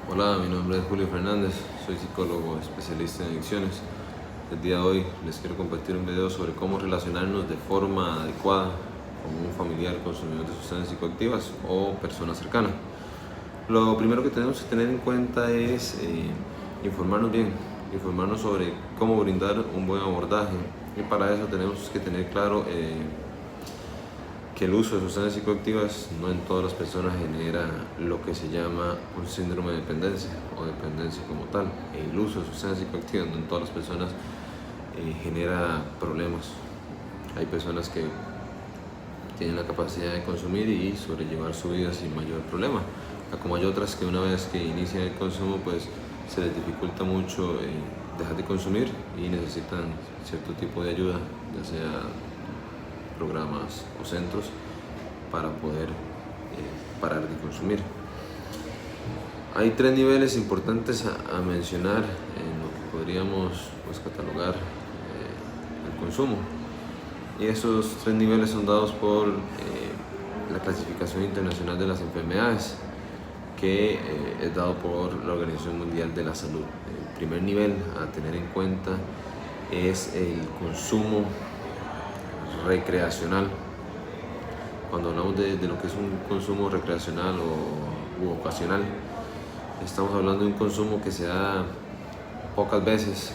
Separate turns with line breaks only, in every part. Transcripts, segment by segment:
Hola, mi nombre es Julio Fernández, soy psicólogo especialista en adicciones. El día de hoy les quiero compartir un video sobre cómo relacionarnos de forma adecuada con un familiar consumidor de sustancias psicoactivas o persona cercana. Lo primero que tenemos que tener en cuenta es informarnos bien, informarnos sobre cómo brindar un buen abordaje, y para eso tenemos que tener claro que el uso de sustancias psicoactivas no en todas las personas genera lo que se llama un síndrome de dependencia o dependencia como tal. El uso de sustancias psicoactivas no en todas las personas genera problemas. Hay personas que tienen la capacidad de consumir y sobrellevar su vida sin mayor problema, como hay otras que una vez que inician el consumo pues se les dificulta mucho dejar de consumir y necesitan cierto tipo de ayuda, ya sea programas o centros para poder parar de consumir. Hay tres niveles importantes a mencionar en lo que podríamos catalogar el consumo, y esos tres niveles son dados por la clasificación internacional de las enfermedades, que es dado por la Organización Mundial de la Salud. El primer nivel a tener en cuenta es el consumo recreacional. Cuando hablamos de lo que es un consumo recreacional u ocasional, estamos hablando de un consumo que se da pocas veces,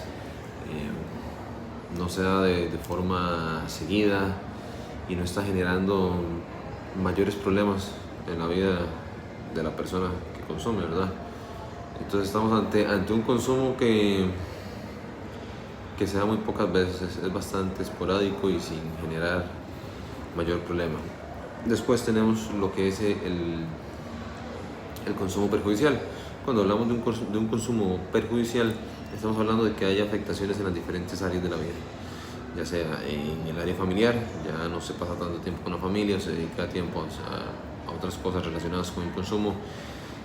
no se da de forma seguida y no está generando mayores problemas en la vida de la persona que consume, ¿verdad? Entonces estamos ante un consumo que se da muy pocas veces, es bastante esporádico y sin generar mayor problema. Después tenemos lo que es el consumo perjudicial. Cuando hablamos de un consumo perjudicial, estamos hablando de que hay afectaciones en las diferentes áreas de la vida, ya sea en el área familiar, ya no se pasa tanto tiempo con la familia, se dedica tiempo a otras cosas relacionadas con el consumo.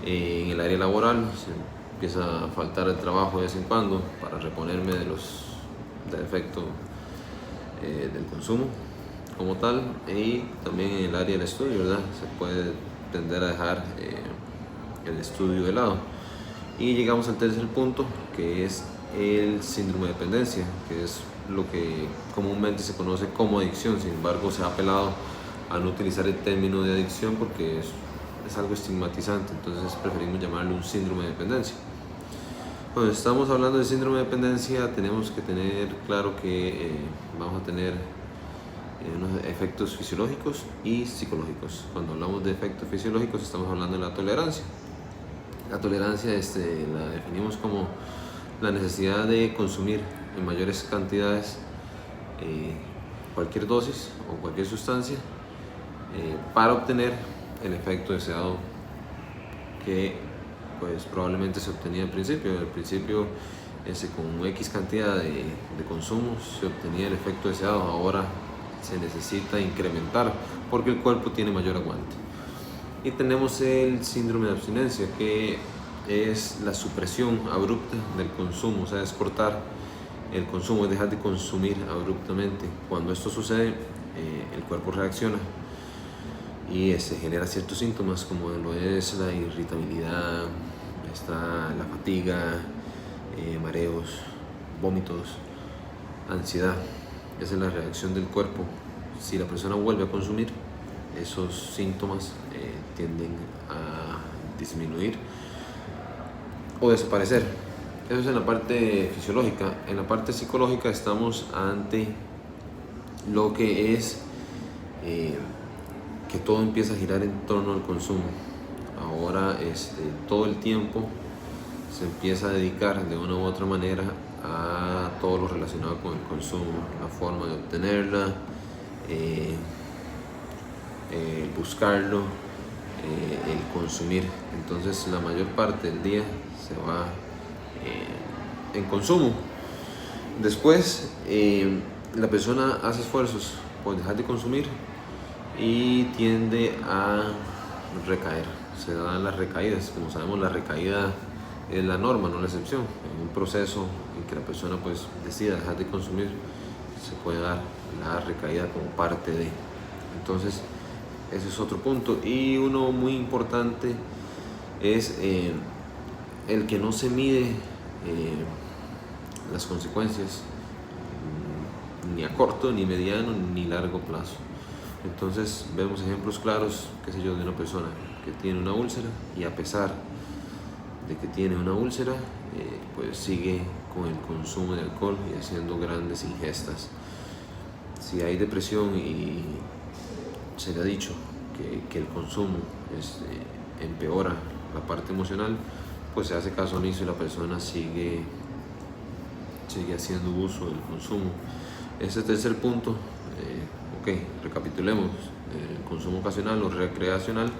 En el área laboral se empieza a faltar el trabajo de vez en cuando para reponerme del efecto del consumo como tal, y también en el área del estudio, ¿verdad? Se puede tender a dejar el estudio de lado. Y llegamos al tercer punto, que es el síndrome de dependencia, que es lo que comúnmente se conoce como adicción. Sin embargo, se ha apelado a no utilizar el término de adicción porque es algo estigmatizante, entonces preferimos llamarlo un síndrome de dependencia. Cuando estamos hablando de síndrome de dependencia, tenemos que tener claro que vamos a tener unos efectos fisiológicos y psicológicos. Cuando hablamos de efectos fisiológicos, estamos hablando de la tolerancia. La tolerancia la definimos como la necesidad de consumir en mayores cantidades cualquier dosis o cualquier sustancia para obtener el efecto deseado que pues probablemente se obtenía al principio. Al principio con X cantidad de consumo se obtenía el efecto deseado, ahora se necesita incrementar porque el cuerpo tiene mayor aguante. Y tenemos el síndrome de abstinencia, que es la supresión abrupta del consumo, o sea, es cortar el consumo, es dejar de consumir abruptamente. Cuando esto sucede, el cuerpo reacciona y se genera ciertos síntomas como lo es la irritabilidad, está la fatiga, mareos, vómitos, ansiedad. Esa es la reacción del cuerpo. Si la persona vuelve a consumir, esos síntomas tienden a disminuir o desaparecer. Eso es en la parte fisiológica. En la parte psicológica estamos ante lo que es que todo empieza a girar en torno al consumo. Ahora todo el tiempo se empieza a dedicar de una u otra manera a todo lo relacionado con el consumo, la forma de obtenerla, buscarlo, el consumir. Entonces la mayor parte del día se va en consumo. Después la persona hace esfuerzos por dejar de consumir y tiende a recaer. Se dan las recaídas. Como sabemos, la recaída es la norma, no la excepción. En un proceso en que la persona pues decida dejar de consumir, se puede dar la recaída como parte de. Entonces, ese es otro punto. Y uno muy importante es el que no se mide las consecuencias ni a corto, ni mediano, ni largo plazo. Entonces vemos ejemplos claros, qué sé yo, de una persona que tiene una úlcera y a pesar de que tiene una úlcera, pues sigue con el consumo de alcohol y haciendo grandes ingestas. Si hay depresión y se le ha dicho que el consumo empeora la parte emocional, pues se hace caso omiso y la persona sigue haciendo uso del consumo. Ese tercer punto, recapitulemos: el consumo ocasional o recreacional,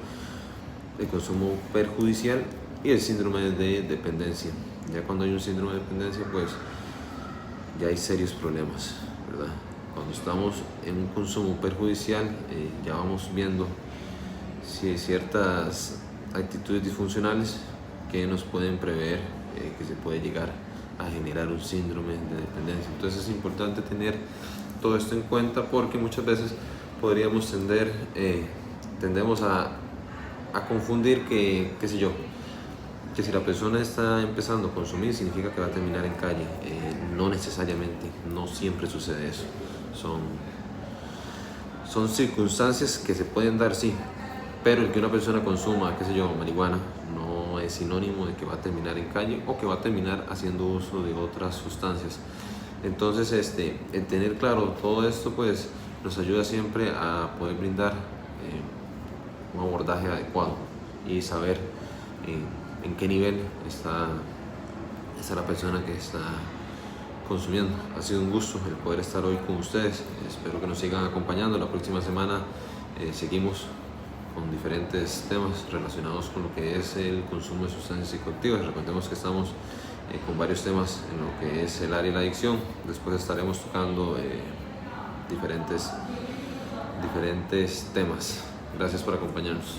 el consumo perjudicial y el síndrome de dependencia. Ya cuando hay un síndrome de dependencia, pues ya hay serios problemas, ¿verdad? Cuando estamos en un consumo perjudicial, ya vamos viendo si hay ciertas actitudes disfuncionales que nos pueden prever que se puede llegar a generar un síndrome de dependencia. Entonces es importante tener todo esto en cuenta, porque muchas veces tendemos a confundir que si la persona está empezando a consumir significa que va a terminar en calle. No necesariamente, no siempre sucede eso. Son circunstancias que se pueden dar, sí, pero el que una persona consuma, marihuana, no es sinónimo de que va a terminar en calle o que va a terminar haciendo uso de otras sustancias. Entonces, el tener claro todo esto, pues, nos ayuda siempre a poder brindar un abordaje adecuado y saber en qué nivel está la persona que está consumiendo. Ha sido un gusto el poder estar hoy con ustedes. Espero que nos sigan acompañando. La próxima semana seguimos con diferentes temas relacionados con lo que es el consumo de sustancias psicoactivas. Recordemos que estamos con varios temas en lo que es el área de la adicción. Después estaremos tocando diferentes temas. Gracias por acompañarnos.